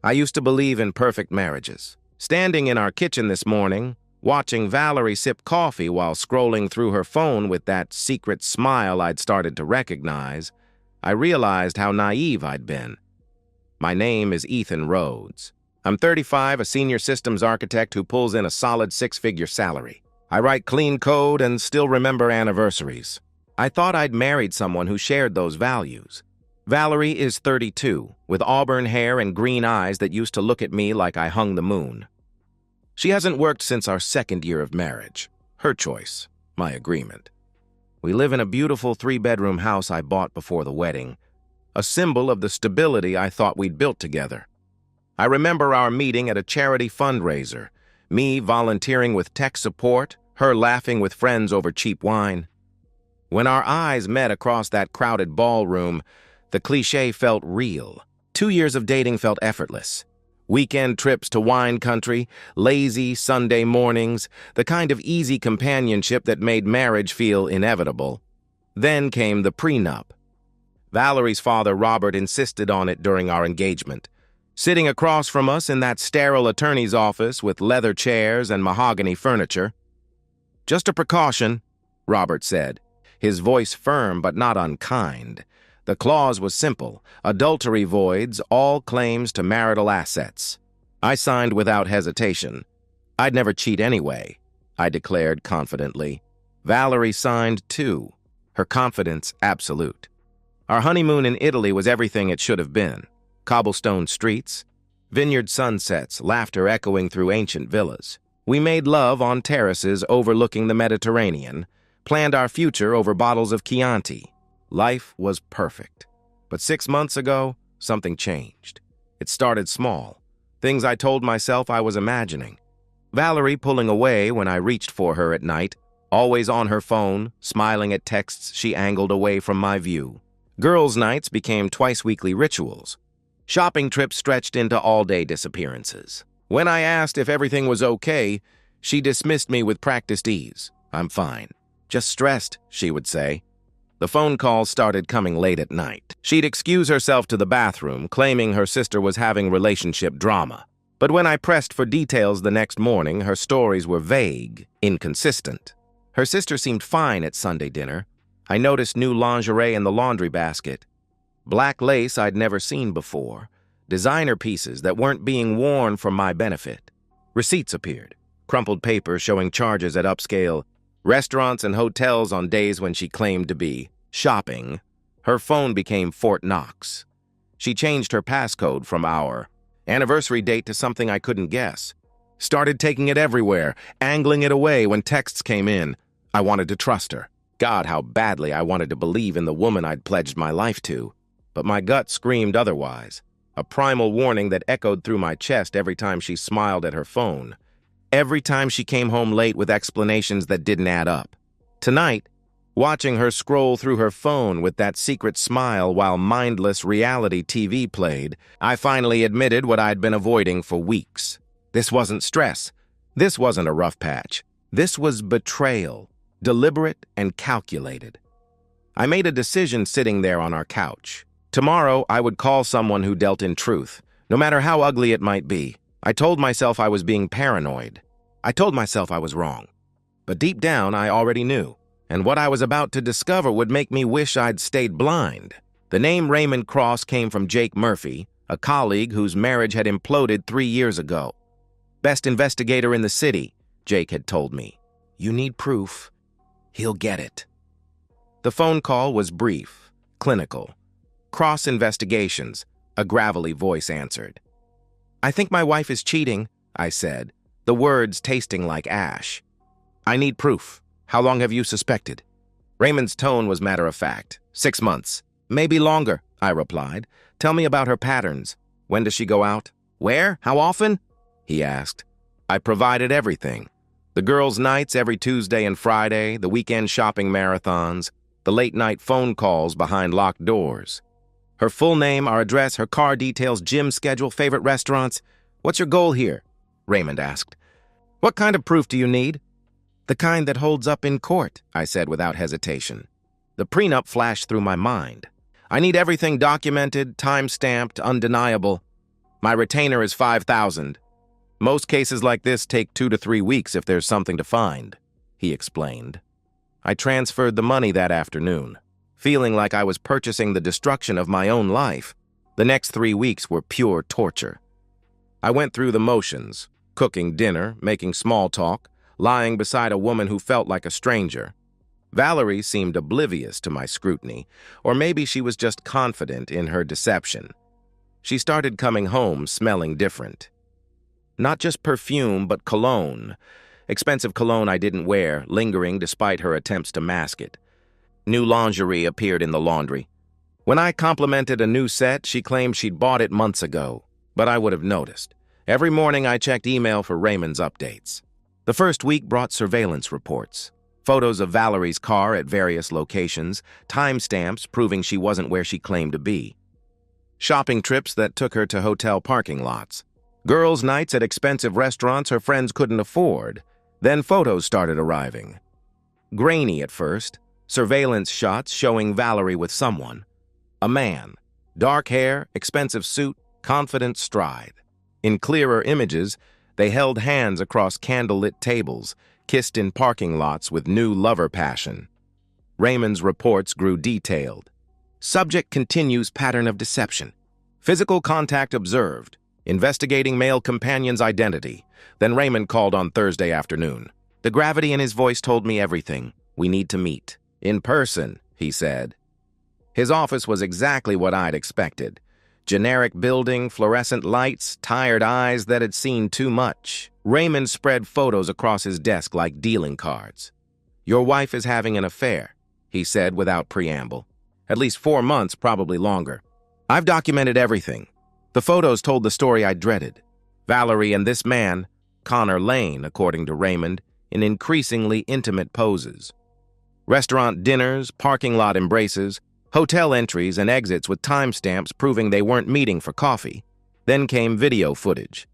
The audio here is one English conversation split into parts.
I used to believe in perfect marriages. Standing in our kitchen this morning, watching Valerie sip coffee while scrolling through her phone with that secret smile I'd started to recognize, I realized how naive I'd been. My name is Ethan Rhodes. I'm 35, a senior systems architect who pulls in a solid six-figure salary. I write clean code and still remember anniversaries. I thought I'd married someone who shared those values. Valerie is 32, with auburn hair and green eyes that used to look at me like I hung the moon. She hasn't worked since our second year of marriage. Her choice, my agreement. We live in a beautiful three-bedroom house I bought before the wedding, a symbol of the stability I thought we'd built together. I remember our meeting at a charity fundraiser, me volunteering with tech support, her laughing with friends over cheap wine. When our eyes met across that crowded ballroom, the cliché felt real. 2 years of dating felt effortless. Weekend trips to wine country, lazy Sunday mornings, the kind of easy companionship that made marriage feel inevitable. Then came the prenup. Valerie's father, Robert, insisted on it during our engagement. Sitting across from us in that sterile attorney's office with leather chairs and mahogany furniture. "Just a precaution," Robert said, his voice firm but not unkind. The clause was simple: adultery voids all claims to marital assets. I signed without hesitation. I'd never cheat anyway, I declared confidently. Valerie signed too, her confidence absolute. Our honeymoon in Italy was everything it should have been. Cobblestone streets, vineyard sunsets, laughter echoing through ancient villas. We made love on terraces overlooking the Mediterranean, planned our future over bottles of Chianti. Life was perfect. But 6 months ago, something changed. It started small. Things I told myself I was imagining. Valerie pulling away when I reached for her at night, always on her phone, smiling at texts she angled away from my view. Girls' nights became twice-weekly rituals. Shopping trips stretched into all-day disappearances. When I asked if everything was okay, she dismissed me with practiced ease. "I'm fine. Just stressed," she would say. The phone calls started coming late at night. She'd excuse herself to the bathroom, claiming her sister was having relationship drama. But when I pressed for details the next morning, her stories were vague, inconsistent. Her sister seemed fine at Sunday dinner. I noticed new lingerie in the laundry basket. Black lace I'd never seen before. Designer pieces that weren't being worn for my benefit. Receipts appeared. Crumpled paper showing charges at upscale restaurants and hotels on days when she claimed to be shopping. Her phone became Fort Knox. She changed her passcode from our anniversary date to something I couldn't guess. Started taking it everywhere, angling it away when texts came in. I wanted to trust her. God, how badly I wanted to believe in the woman I'd pledged my life to. But my gut screamed otherwise, a primal warning that echoed through my chest every time she smiled at her phone. Every time she came home late with explanations that didn't add up. Tonight, watching her scroll through her phone with that secret smile while mindless reality TV played, I finally admitted what I'd been avoiding for weeks. This wasn't stress. This wasn't a rough patch. This was betrayal, deliberate and calculated. I made a decision sitting there on our couch. Tomorrow, I would call someone who dealt in truth, no matter how ugly it might be. I told myself I was being paranoid. I told myself I was wrong. But deep down, I already knew. And what I was about to discover would make me wish I'd stayed blind. The name Raymond Cross came from Jake Murphy, a colleague whose marriage had imploded 3 years ago. "Best investigator in the city," Jake had told me. "You need proof. He'll get it." The phone call was brief, clinical. "Cross Investigations," a gravelly voice answered. "I think my wife is cheating," I said, the words tasting like ash. "I need proof. How long have you suspected?" Raymond's tone was matter-of-fact. 6 months. "Maybe longer," I replied. "Tell me about her patterns. When does she go out? Where? How often?" he asked. I provided everything. The girls' nights every Tuesday and Friday, the weekend shopping marathons, the late-night phone calls behind locked doors. Her full name, our address, her car details, gym schedule, favorite restaurants. "What's your goal here?" Raymond asked. "What kind of proof do you need?" "The kind that holds up in court," I said without hesitation. The prenup flashed through my mind. "I need everything documented, time-stamped, undeniable." My retainer is $5,000. Most cases like this take 2 to 3 weeks if there's something to find, he explained. I transferred the money that afternoon, feeling like I was purchasing the destruction of my own life. The next 3 weeks were pure torture. I went through the motions, cooking dinner, making small talk, lying beside a woman who felt like a stranger. Valerie seemed oblivious to my scrutiny, or maybe she was just confident in her deception. She started coming home smelling different. Not just perfume, but cologne. Expensive cologne I didn't wear, lingering despite her attempts to mask it. New lingerie appeared in the laundry. When I complimented a new set, she claimed she'd bought it months ago, but I would have noticed. Every morning I checked email for Raymond's updates. The first week brought surveillance reports. Photos of Valerie's car at various locations, timestamps proving she wasn't where she claimed to be. Shopping trips that took her to hotel parking lots. Girls' nights at expensive restaurants her friends couldn't afford. Then photos started arriving. Grainy at first, surveillance shots showing Valerie with someone. A man. Dark hair, expensive suit, confident stride. In clearer images, they held hands across candlelit tables, kissed in parking lots with new lover passion. Raymond's reports grew detailed. Subject continues pattern of deception. Physical contact observed. Investigating male companion's identity. Then Raymond called on Thursday afternoon. The gravity in his voice told me everything. We need to meet. In person, he said. His office was exactly what I'd expected. Generic building, fluorescent lights, tired eyes that had seen too much. Raymond spread photos across his desk like dealing cards. Your wife is having an affair, he said without preamble. At least 4 months, probably longer. I've documented everything. The photos told the story I dreaded. Valerie and this man, Connor Lane, according to Raymond, in increasingly intimate poses. Restaurant dinners, parking lot embraces, hotel entries and exits with timestamps proving they weren't meeting for coffee. Then came video footage.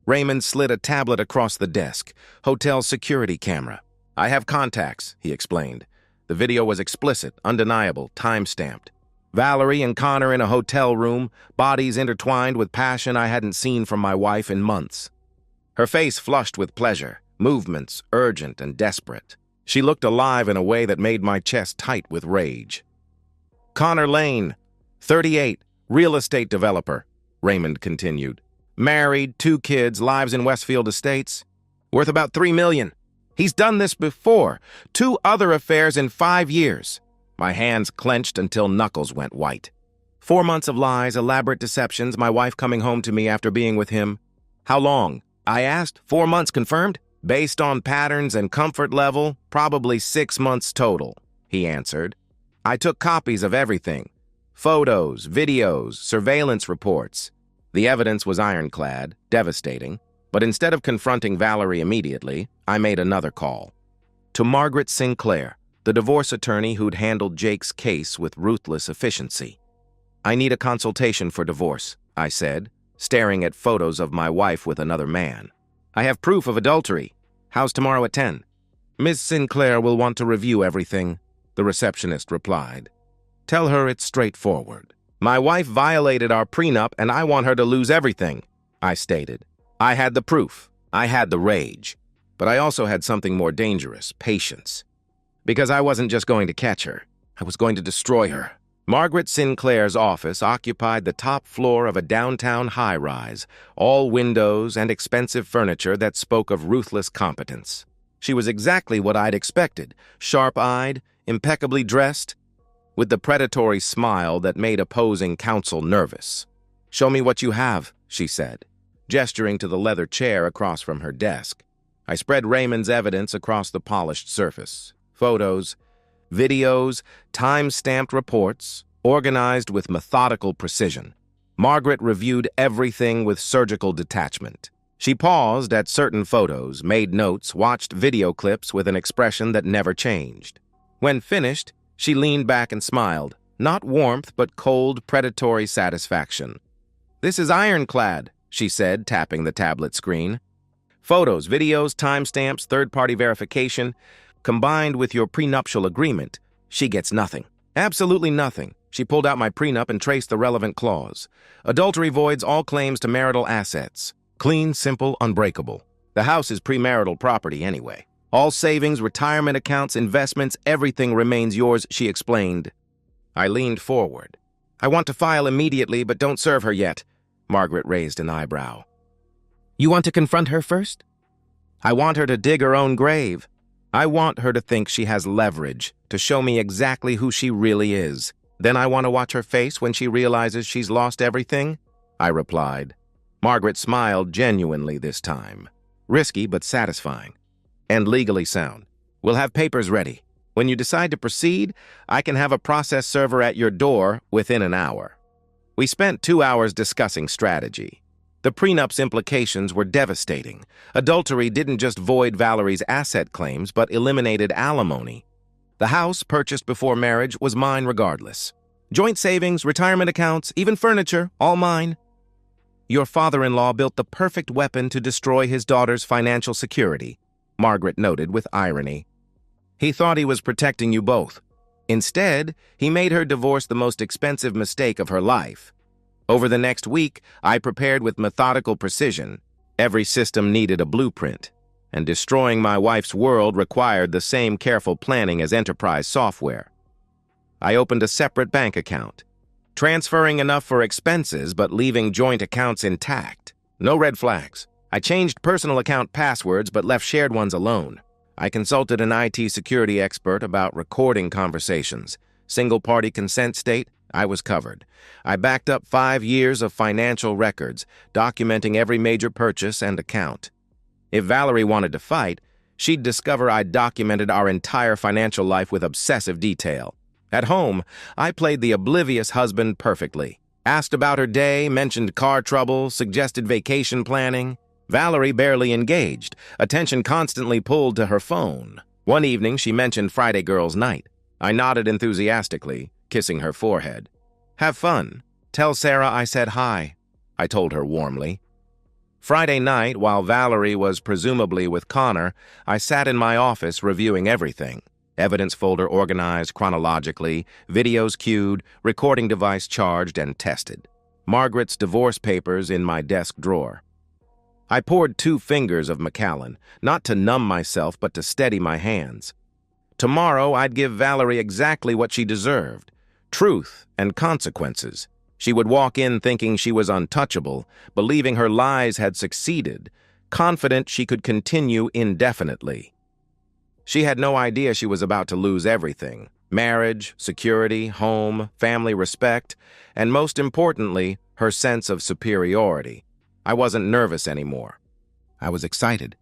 Raymond slid a tablet across the desk. Hotel security camera. I have contacts, he explained. The video was explicit, undeniable, time-stamped. Valerie and Connor in a hotel room, bodies intertwined with passion I hadn't seen from my wife in months. Her face flushed with pleasure, movements urgent and desperate. She looked alive in a way that made my chest tight with rage. Connor Lane, 38, real estate developer, Raymond continued. Married, 2 kids, lives in Westfield Estates. Worth about $3 million. He's done this before. 2 other affairs in 5 years. My hands clenched until knuckles went white. 4 months of lies, elaborate deceptions, my wife coming home to me after being with him. How long? I asked. 4 months confirmed? Based on patterns and comfort level, probably 6 months total, he answered. I took copies of everything. Photos, videos, surveillance reports. The evidence was ironclad, devastating, but instead of confronting Valerie immediately, I made another call. To Margaret Sinclair, the divorce attorney who'd handled Jake's case with ruthless efficiency. I need a consultation for divorce, I said, staring at photos of my wife with another man. I have proof of adultery. How's tomorrow at 10? Ms. Sinclair will want to review everything, the receptionist replied. Tell her it's straightforward. My wife violated our prenup and I want her to lose everything, I stated. I had the proof. I had the rage. But I also had something more dangerous, patience. Because I wasn't just going to catch her. I was going to destroy her. Margaret Sinclair's office occupied the top floor of a downtown high-rise, all windows and expensive furniture that spoke of ruthless competence. She was exactly what I'd expected, sharp-eyed, impeccably dressed, with the predatory smile that made opposing counsel nervous. Show me what you have, she said, gesturing to the leather chair across from her desk. I spread Raymond's evidence across the polished surface. Photos, videos, time-stamped reports, organized with methodical precision. Margaret reviewed everything with surgical detachment. She paused at certain photos, made notes, watched video clips with an expression that never changed. When finished, she leaned back and smiled, not warmth but cold, predatory satisfaction. This is ironclad, she said, tapping the tablet screen. Photos, videos, timestamps, third-party verification, combined with your prenuptial agreement, she gets nothing. Absolutely nothing. She pulled out my prenup and traced the relevant clause. Adultery voids all claims to marital assets. Clean, simple, unbreakable. The house is premarital property anyway. All savings, retirement accounts, investments, everything remains yours, she explained. I leaned forward. I want to file immediately, but don't serve her yet. Margaret raised an eyebrow. You want to confront her first? I want her to dig her own grave. I want her to think she has leverage, to show me exactly who she really is. Then I want to watch her face when she realizes she's lost everything, I replied. Margaret smiled genuinely this time. Risky, but satisfying. And legally sound. We'll have papers ready. When you decide to proceed, I can have a process server at your door within an hour. We spent 2 hours discussing strategy. The prenup's implications were devastating. Adultery didn't just void Valerie's asset claims, but eliminated alimony. The house, purchased before marriage, was mine regardless. Joint savings, retirement accounts, even furniture, all mine. Your father-in-law built the perfect weapon to destroy his daughter's financial security, Margaret noted with irony. He thought he was protecting you both. Instead, he made her divorce the most expensive mistake of her life. Over the next week, I prepared with methodical precision. Every system needed a blueprint, and destroying my wife's world required the same careful planning as enterprise software. I opened a separate bank account, transferring enough for expenses but leaving joint accounts intact. No red flags. I changed personal account passwords but left shared ones alone. I consulted an IT security expert about recording conversations. Single-party consent state, I was covered. I backed up 5 years of financial records, documenting every major purchase and account. If Valerie wanted to fight, she'd discover I'd documented our entire financial life with obsessive detail. At home, I played the oblivious husband perfectly. Asked about her day, mentioned car trouble, suggested vacation planning. Valerie barely engaged, attention constantly pulled to her phone. One evening, she mentioned Friday girls' night. I nodded enthusiastically, kissing her forehead. Have fun. Tell Sarah I said hi, I told her warmly. Friday night, while Valerie was presumably with Connor, I sat in my office reviewing everything. Evidence folder organized chronologically, videos queued, recording device charged and tested. Margaret's divorce papers in my desk drawer. I poured 2 fingers of Macallan, not to numb myself but to steady my hands. Tomorrow I'd give Valerie exactly what she deserved. Truth and consequences. She would walk in thinking she was untouchable, believing her lies had succeeded, confident she could continue indefinitely. She had no idea she was about to lose everything. Marriage, security, home, family respect, and most importantly, her sense of superiority. I wasn't nervous anymore. I was excited.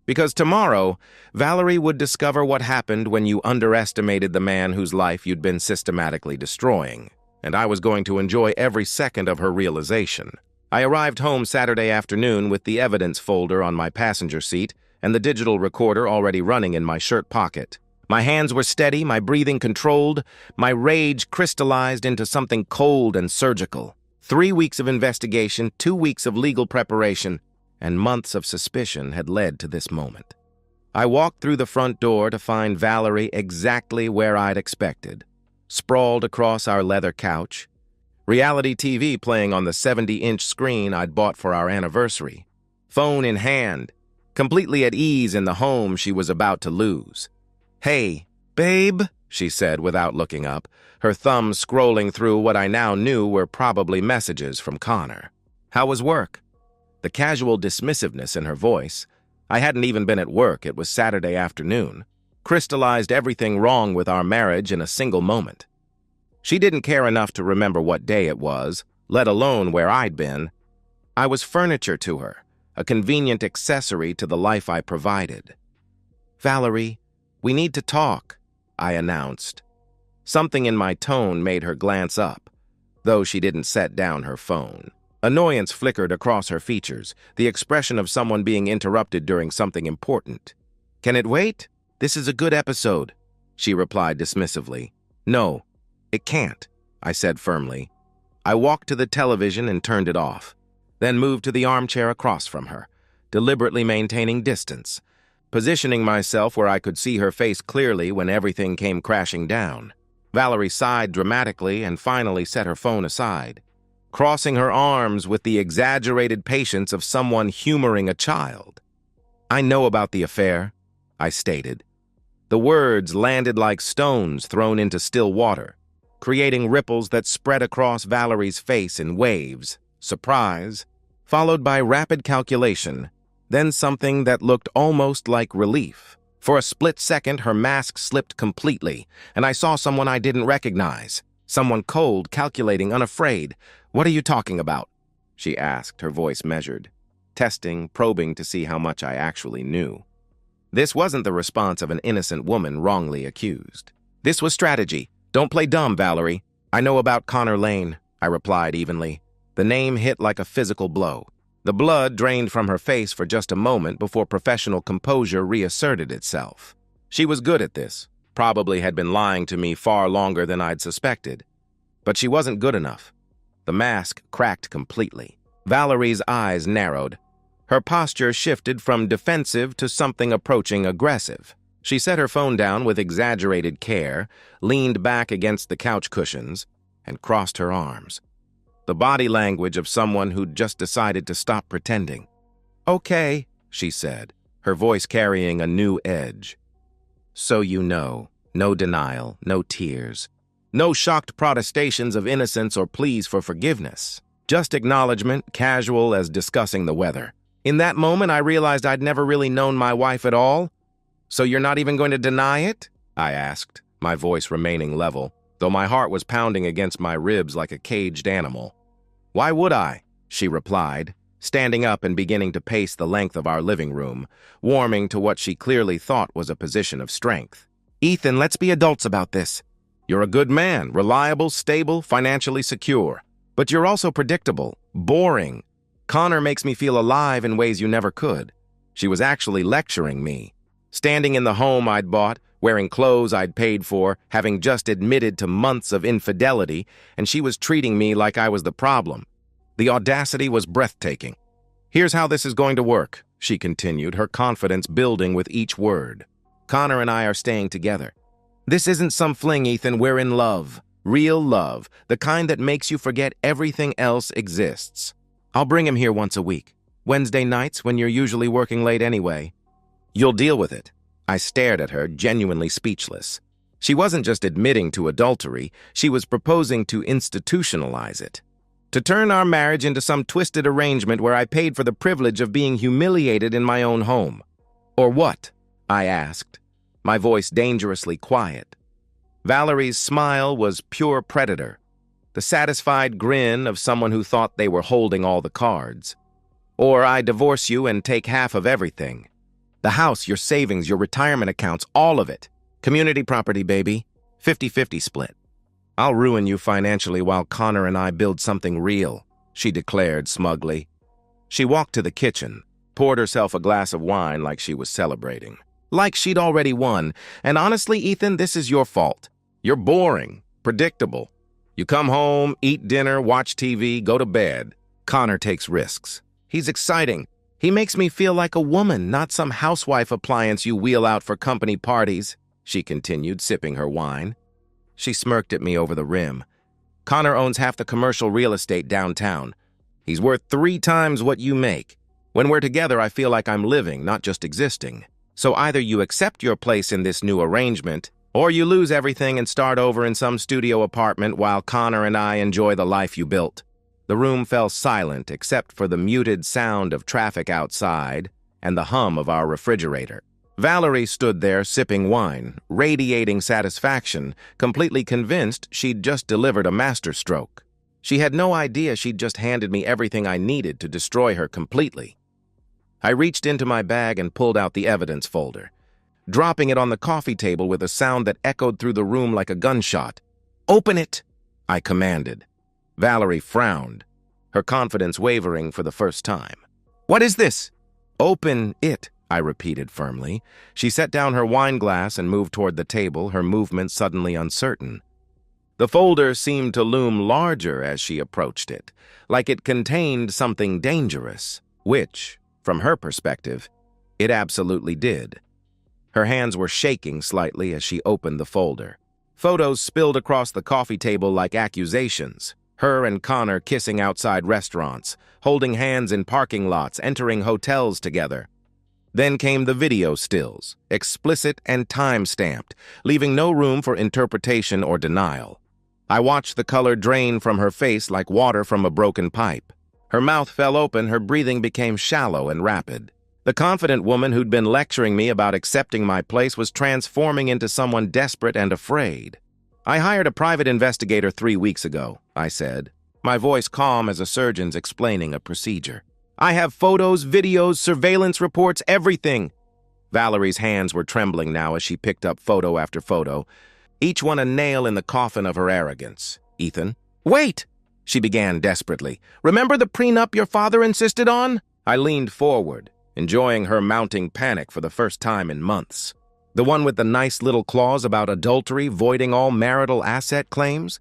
Because tomorrow, Valerie would discover what happened when you underestimated the man whose life you'd been systematically destroying, and I was going to enjoy every second of her realization. I arrived home Saturday afternoon with the evidence folder on my passenger seat and the digital recorder already running in my shirt pocket. My hands were steady, my breathing controlled, my rage crystallized into something cold and surgical. 3 weeks of investigation, 2 weeks of legal preparation, and months of suspicion had led to this moment. I walked through the front door to find Valerie exactly where I'd expected, sprawled across our leather couch, reality TV playing on the 70-inch screen I'd bought for our anniversary, phone in hand, completely at ease in the home she was about to lose. Hey, babe, she said without looking up, her thumb scrolling through what I now knew were probably messages from Connor. How was work? The casual dismissiveness in her voice, I hadn't even been at work, it was Saturday afternoon, crystallized everything wrong with our marriage in a single moment. She didn't care enough to remember what day it was, let alone where I'd been. I was furniture to her, a convenient accessory to the life I provided. Valerie, we need to talk, I announced. Something in my tone made her glance up, though she didn't set down her phone. Annoyance flickered across her features, the expression of someone being interrupted during something important. Can it wait? This is a good episode, she replied dismissively. No, it can't, I said firmly. I walked to the television and turned it off, then moved to the armchair across from her, deliberately maintaining distance, positioning myself where I could see her face clearly when everything came crashing down. Valerie sighed dramatically and finally set her phone aside, crossing her arms with the exaggerated patience of someone humoring a child. "I know about the affair," I stated. The words landed like stones thrown into still water, creating ripples that spread across Valerie's face in waves, surprise, followed by rapid calculation, then something that looked almost like relief. For a split second, her mask slipped completely, and I saw someone I didn't recognize. Someone cold, calculating, unafraid. "What are you talking about?" she asked, her voice measured, testing, probing to see how much I actually knew. This wasn't the response of an innocent woman wrongly accused. "This was strategy. Don't play dumb, Valerie. I know about Connor Lane," I replied evenly. The name hit like a physical blow. The blood drained from her face for just a moment before professional composure reasserted itself. She was good at this, probably had been lying to me far longer than I'd suspected. But she wasn't good enough. The mask cracked completely. Valerie's eyes narrowed. Her posture shifted from defensive to something approaching aggressive. She set her phone down with exaggerated care, leaned back against the couch cushions, and crossed her arms. The body language of someone who'd just decided to stop pretending. "Okay," she said, her voice carrying a new edge. "So you know, no denial, no tears, no shocked protestations of innocence or pleas for forgiveness. Just acknowledgement, casual as discussing the weather. In that moment, I realized I'd never really known my wife at all. "So you're not even going to deny it?" I asked, my voice remaining level, though my heart was pounding against my ribs like a caged animal. "Why would I?" she replied, standing up and beginning to pace the length of our living room, warming to what she clearly thought was a position of strength. "Ethan, let's be adults about this. You're a good man, reliable, stable, financially secure. But you're also predictable, boring. Connor makes me feel alive in ways you never could." She was actually lecturing me. Standing in the home I'd bought, wearing clothes I'd paid for, having just admitted to months of infidelity, and she was treating me like I was the problem. The audacity was breathtaking. "Here's how this is going to work," she continued, her confidence building with each word. "Connor and I are staying together. This isn't some fling, Ethan. We're in love. Real love. The kind that makes you forget everything else exists. I'll bring him here once a week. Wednesday nights when you're usually working late anyway. You'll deal with it." I stared at her, genuinely speechless. She wasn't just admitting to adultery, she was proposing to institutionalize it. To turn our marriage into some twisted arrangement where I paid for the privilege of being humiliated in my own home. "Or what?" I asked, my voice dangerously quiet. Valerie's smile was pure predator, the satisfied grin of someone who thought they were holding all the cards. "Or I divorce you and take half of everything. The house, your savings, your retirement accounts, all of it. Community property, baby. 50-50 split. I'll ruin you financially while Connor and I build something real," she declared smugly. She walked to the kitchen, poured herself a glass of wine like she was celebrating. Like she'd already won. "And honestly, Ethan, this is your fault. You're boring, predictable. You come home, eat dinner, watch TV, go to bed. Connor takes risks. He's exciting. He makes me feel like a woman, not some housewife appliance you wheel out for company parties," she continued, sipping her wine. She smirked at me over the rim. "Connor owns half the commercial real estate downtown. He's worth 3 times what you make. When we're together, I feel like I'm living, not just existing. So either you accept your place in this new arrangement, or you lose everything and start over in some studio apartment while Connor and I enjoy the life you built." The room fell silent except for the muted sound of traffic outside and the hum of our refrigerator. Valerie stood there sipping wine, radiating satisfaction, completely convinced she'd just delivered a masterstroke. She had no idea she'd just handed me everything I needed to destroy her completely. I reached into my bag and pulled out the evidence folder, dropping it on the coffee table with a sound that echoed through the room like a gunshot. "Open it!" I commanded. Valerie frowned, her confidence wavering for the first time. "What is this?" "Open it," I repeated firmly. She set down her wine glass and moved toward the table, her movement suddenly uncertain. The folder seemed to loom larger as she approached it, like it contained something dangerous, which, from her perspective, it absolutely did. Her hands were shaking slightly as she opened the folder. Photos spilled across the coffee table like accusations. Her and Connor kissing outside restaurants, holding hands in parking lots, entering hotels together. Then came the video stills, explicit and time-stamped, leaving no room for interpretation or denial. I watched the color drain from her face like water from a broken pipe. Her mouth fell open, her breathing became shallow and rapid. The confident woman who'd been lecturing me about accepting my place was transforming into someone desperate and afraid. "I hired a private investigator 3 weeks ago," I said, my voice calm as a surgeon's explaining a procedure. "I have photos, videos, surveillance reports, everything." Valerie's hands were trembling now as she picked up photo after photo, each one a nail in the coffin of her arrogance. "Ethan." "Wait!" she began desperately. "Remember the prenup your father insisted on?" I leaned forward, enjoying her mounting panic for the first time in months. "The one with the nice little clause about adultery voiding all marital asset claims?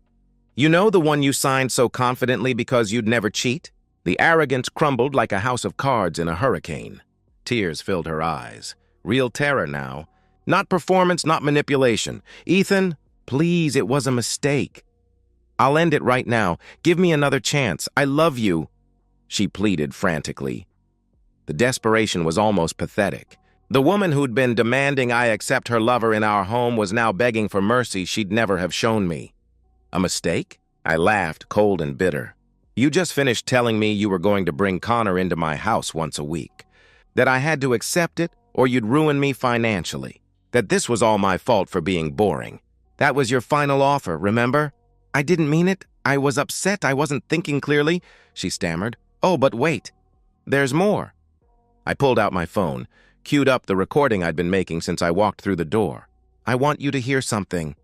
You know, the one you signed so confidently because you'd never cheat?" The arrogance crumbled like a house of cards in a hurricane. Tears filled her eyes. Real terror now. Not performance, not manipulation. "Ethan, please, it was a mistake. I'll end it right now. Give me another chance. I love you," she pleaded frantically. The desperation was almost pathetic. The woman who'd been demanding I accept her lover in our home was now begging for mercy she'd never have shown me. "A mistake?" I laughed, cold and bitter. "You just finished telling me you were going to bring Connor into my house once a week. That I had to accept it, or you'd ruin me financially. That this was all my fault for being boring. That was your final offer, remember?" "I didn't mean it. I was upset. I wasn't thinking clearly," she stammered. "Oh, but wait. There's more." I pulled out my phone, queued up the recording I'd been making since I walked through the door. "I want you to hear something."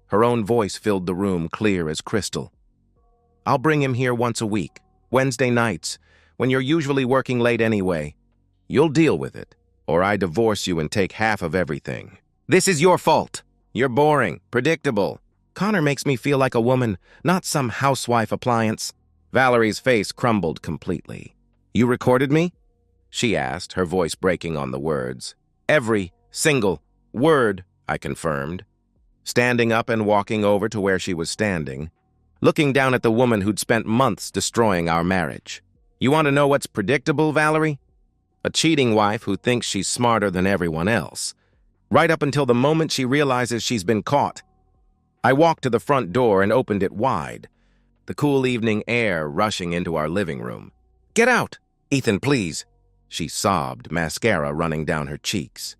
Her own voice filled the room clear as crystal. "I'll bring him here once a week, Wednesday nights, when you're usually working late anyway. You'll deal with it, or I divorce you and take half of everything." "This is your fault. You're boring, predictable. Connor makes me feel like a woman, not some housewife appliance." Valerie's face crumbled completely. "You recorded me?" she asked, her voice breaking on the words. "Every single word," I confirmed, standing up and walking over to where she was standing, looking down at the woman who'd spent months destroying our marriage. "You want to know what's predictable, Valerie? A cheating wife who thinks she's smarter than everyone else, right up until the moment she realizes she's been caught." I walked to the front door and opened it wide, the cool evening air rushing into our living room. "Get out! Ethan, please!" she sobbed, mascara running down her cheeks.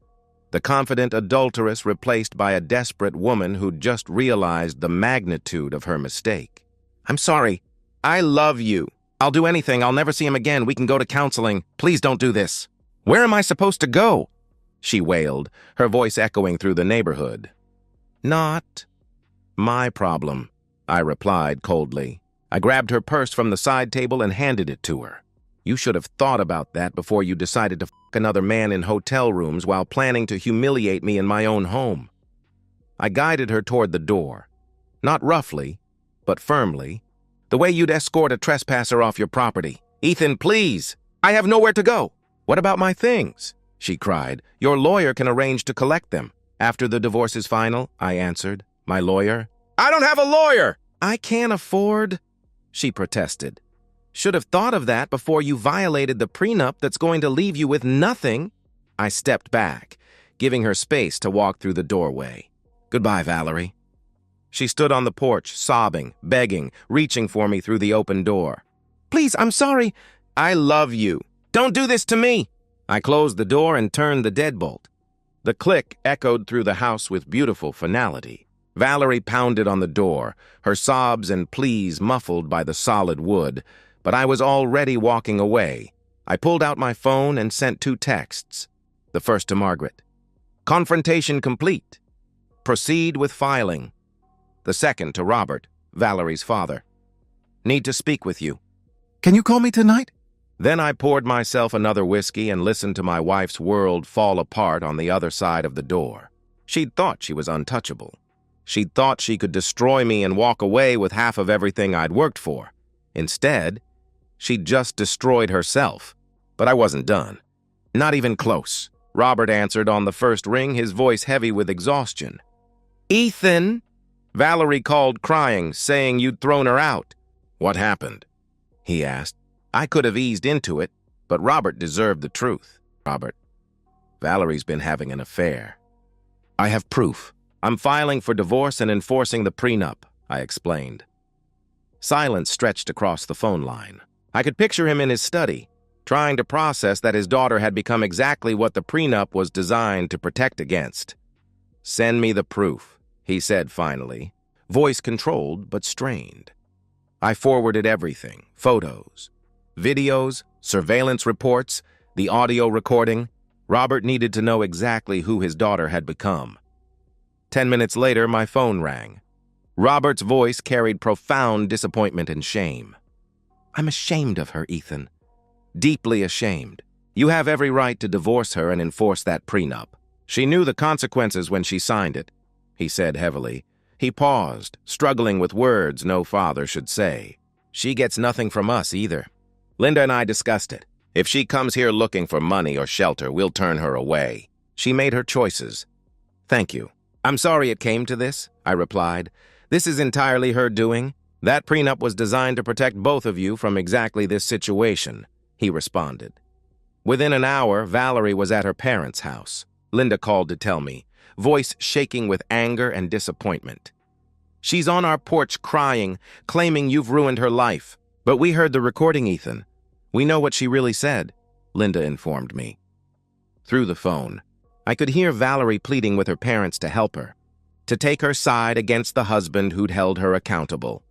The confident adulteress replaced by a desperate woman who'd just realized the magnitude of her mistake. "I'm sorry. I love you. I'll do anything. I'll never see him again. We can go to counseling. Please don't do this." "Where am I supposed to go?" she wailed, her voice echoing through the neighborhood. "Not my problem," I replied coldly. I grabbed her purse from the side table and handed it to her. "You should have thought about that before you decided to fuck another man in hotel rooms while planning to humiliate me in my own home." I guided her toward the door, not roughly, but firmly, the way you'd escort a trespasser off your property. "Ethan, please! I have nowhere to go." "What about my things?" she cried. "Your lawyer can arrange to collect them." "After the divorce is final," I answered. "My lawyer?" "I don't have a lawyer!" "I can't afford," she protested. "Should have thought of that before you violated the prenup that's going to leave you with nothing." I stepped back, giving her space to walk through the doorway. "Goodbye, Valerie." She stood on the porch, sobbing, begging, reaching for me through the open door. "Please, I'm sorry." "I love you. Don't do this to me." I closed the door and turned the deadbolt. The click echoed through the house with beautiful finality. Valerie pounded on the door, her sobs and pleas muffled by the solid wood, but I was already walking away. I pulled out my phone and sent 2 texts. The first to Margaret. "Confrontation complete. Proceed with filing." The second to Robert, Valerie's father. "Need to speak with you. Can you call me tonight?" Then I poured myself another whiskey and listened to my wife's world fall apart on the other side of the door. She'd thought she was untouchable. She'd thought she could destroy me and walk away with half of everything I'd worked for. Instead, she'd just destroyed herself. But I wasn't done. Not even close. Robert answered on the first ring, his voice heavy with exhaustion. "Ethan, Valerie called crying, saying you'd thrown her out. What happened? He asked. I could have eased into it, but Robert deserved the truth. Robert, Valerie's been having an affair. I have proof. I'm filing for divorce and enforcing the prenup, I explained. Silence stretched across the phone line. I could picture him in his study, trying to process that his daughter had become exactly what the prenup was designed to protect against. Send me the proof, he said finally, voice controlled but strained. I forwarded everything, photos, videos, surveillance reports, the audio recording. Robert needed to know exactly who his daughter had become. 10 minutes later, my phone rang. Robert's voice carried profound disappointment and shame. I'm ashamed of her, Ethan. Deeply ashamed. You have every right to divorce her and enforce that prenup. She knew the consequences when she signed it, he said heavily. He paused, struggling with words no father should say. She gets nothing from us either. Linda and I discussed it. If she comes here looking for money or shelter, we'll turn her away. She made her choices. Thank you. I'm sorry it came to this, I replied. This is entirely her doing. That prenup was designed to protect both of you from exactly this situation, he responded. Within an hour, Valerie was at her parents' house. Linda called to tell me, voice shaking with anger and disappointment. She's on our porch crying, claiming you've ruined her life. But we heard the recording, Ethan. We know what she really said, Linda informed me. Through the phone, I could hear Valerie pleading with her parents to help her, to take her side against the husband who'd held her accountable.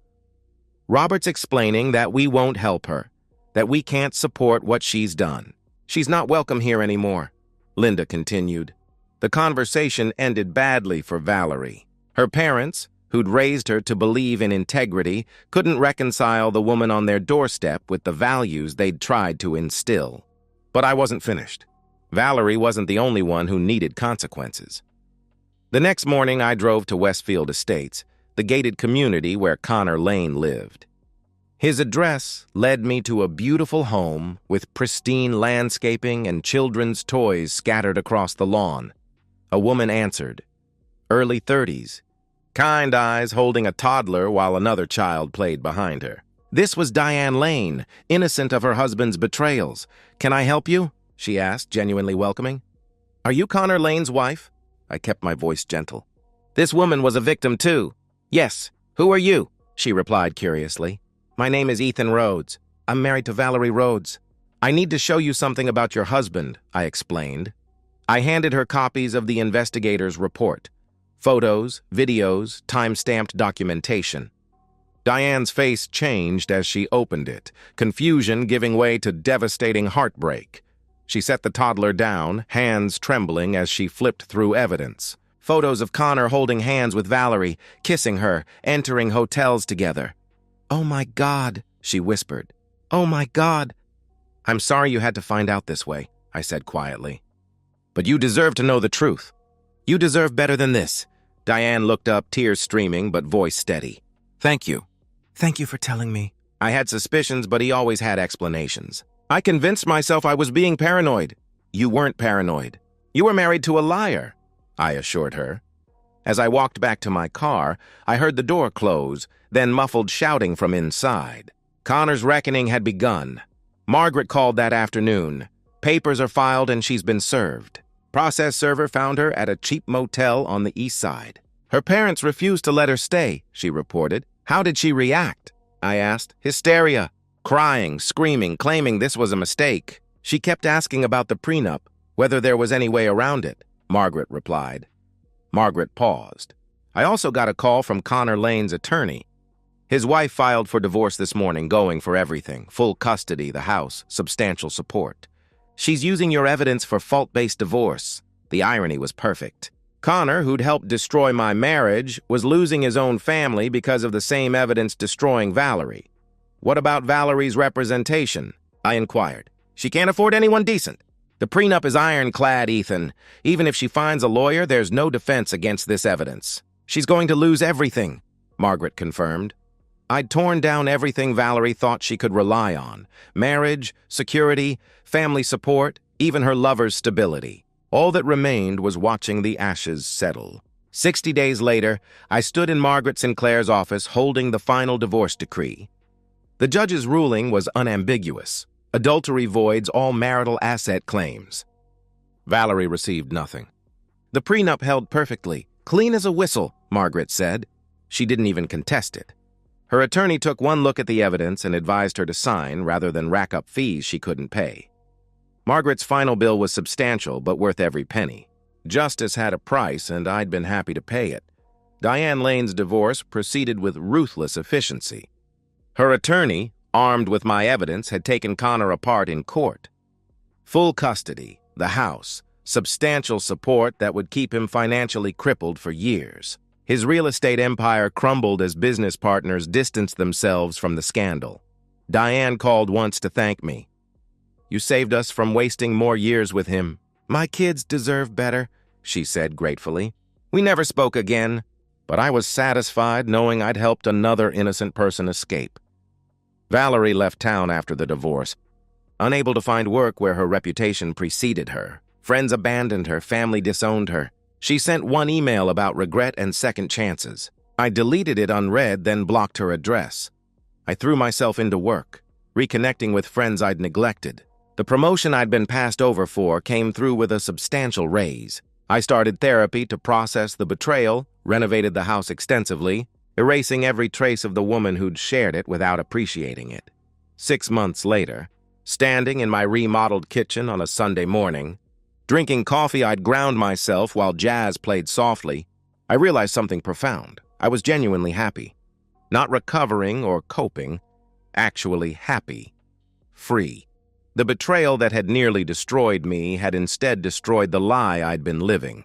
Robert's explaining that we won't help her, that we can't support what she's done. She's not welcome here anymore, Linda continued. The conversation ended badly for Valerie. Her parents, who'd raised her to believe in integrity, couldn't reconcile the woman on their doorstep with the values they'd tried to instill. But I wasn't finished. Valerie wasn't the only one who needed consequences. The next morning, I drove to Westfield Estates, the gated community where Connor Lane lived. His address led me to a beautiful home with pristine landscaping and children's toys scattered across the lawn. A woman answered. Early 30s. Kind eyes holding a toddler while another child played behind her. This was Diane Lane, innocent of her husband's betrayals. Can I help you? She asked, genuinely welcoming. Are you Connor Lane's wife? I kept my voice gentle. This woman was a victim too. Yes. Who are you? She replied curiously. My name is Ethan Rhodes. I'm married to Valerie Rhodes. I need to show you something about your husband, I explained. I handed her copies of the investigator's report. Photos, videos, time-stamped documentation. Diane's face changed as she opened it, confusion giving way to devastating heartbreak. She set the toddler down, hands trembling as she flipped through evidence. Photos of Connor holding hands with Valerie, kissing her, entering hotels together. Oh my God, she whispered. Oh my God. I'm sorry you had to find out this way, I said quietly. But you deserve to know the truth. You deserve better than this. Diane looked up, tears streaming, but voice steady. Thank you. Thank you for telling me. I had suspicions, but he always had explanations. I convinced myself I was being paranoid. You weren't paranoid. You were married to a liar, I assured her. As I walked back to my car, I heard the door close, then muffled shouting from inside. Connor's reckoning had begun. Margaret called that afternoon. Papers are filed and she's been served. Process server found her at a cheap motel on the east side. Her parents refused to let her stay, she reported. How did she react? I asked. Hysteria. Crying, screaming, claiming this was a mistake. She kept asking about the prenup, whether there was any way around it, Margaret replied. Margaret paused. I also got a call from Connor Lane's attorney. His wife filed for divorce this morning, going for everything, full custody, the house, substantial support. She's using your evidence for fault-based divorce. The irony was perfect. Connor, who'd helped destroy my marriage, was losing his own family because of the same evidence destroying Valerie. What about Valerie's representation? I inquired. She can't afford anyone decent. The prenup is ironclad, Ethan. Even if she finds a lawyer, there's no defense against this evidence. She's going to lose everything, Margaret confirmed. I'd torn down everything Valerie thought she could rely on. Marriage, security, family support, even her lover's stability. All that remained was watching the ashes settle. 60 days later, I stood in Margaret Sinclair's office holding the final divorce decree. The judge's ruling was unambiguous. Adultery voids all marital asset claims. Valerie received nothing. The prenup held perfectly, clean as a whistle, Margaret said. She didn't even contest it. Her attorney took one look at the evidence and advised her to sign rather than rack up fees she couldn't pay. Margaret's final bill was substantial but worth every penny. Justice had a price, and I'd been happy to pay it. Diane Lane's divorce proceeded with ruthless efficiency. Her attorney, armed with my evidence, had taken Connor apart in court. Full custody, the house, substantial support that would keep him financially crippled for years. His real estate empire crumbled as business partners distanced themselves from the scandal. Diane called once to thank me. "You saved us from wasting more years with him. My kids deserve better," she said gratefully. We never spoke again, but I was satisfied knowing I'd helped another innocent person escape. Valerie left town after the divorce, unable to find work where her reputation preceded her. Friends abandoned her, family disowned her. She sent one email about regret and second chances. I deleted it unread, then blocked her address. I threw myself into work, reconnecting with friends I'd neglected. The promotion I'd been passed over for came through with a substantial raise. I started therapy to process the betrayal, renovated the house extensively, erasing every trace of the woman who'd shared it without appreciating it. 6 months later, standing in my remodeled kitchen on a Sunday morning, drinking coffee I'd ground myself while jazz played softly, I realized something profound. I was genuinely happy. Not recovering or coping, actually happy. Free. The betrayal that had nearly destroyed me had instead destroyed the lie I'd been living.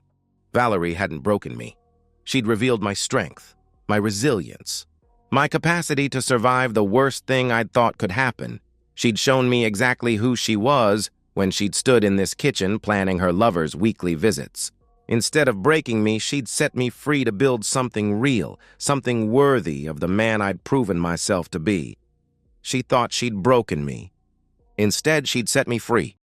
Valerie hadn't broken me. She'd revealed my strength, my resilience, my capacity to survive the worst thing I'd thought could happen. She'd shown me exactly who she was when she'd stood in this kitchen planning her lover's weekly visits. Instead of breaking me, she'd set me free to build something real, something worthy of the man I'd proven myself to be. She thought she'd broken me. Instead, she'd set me free.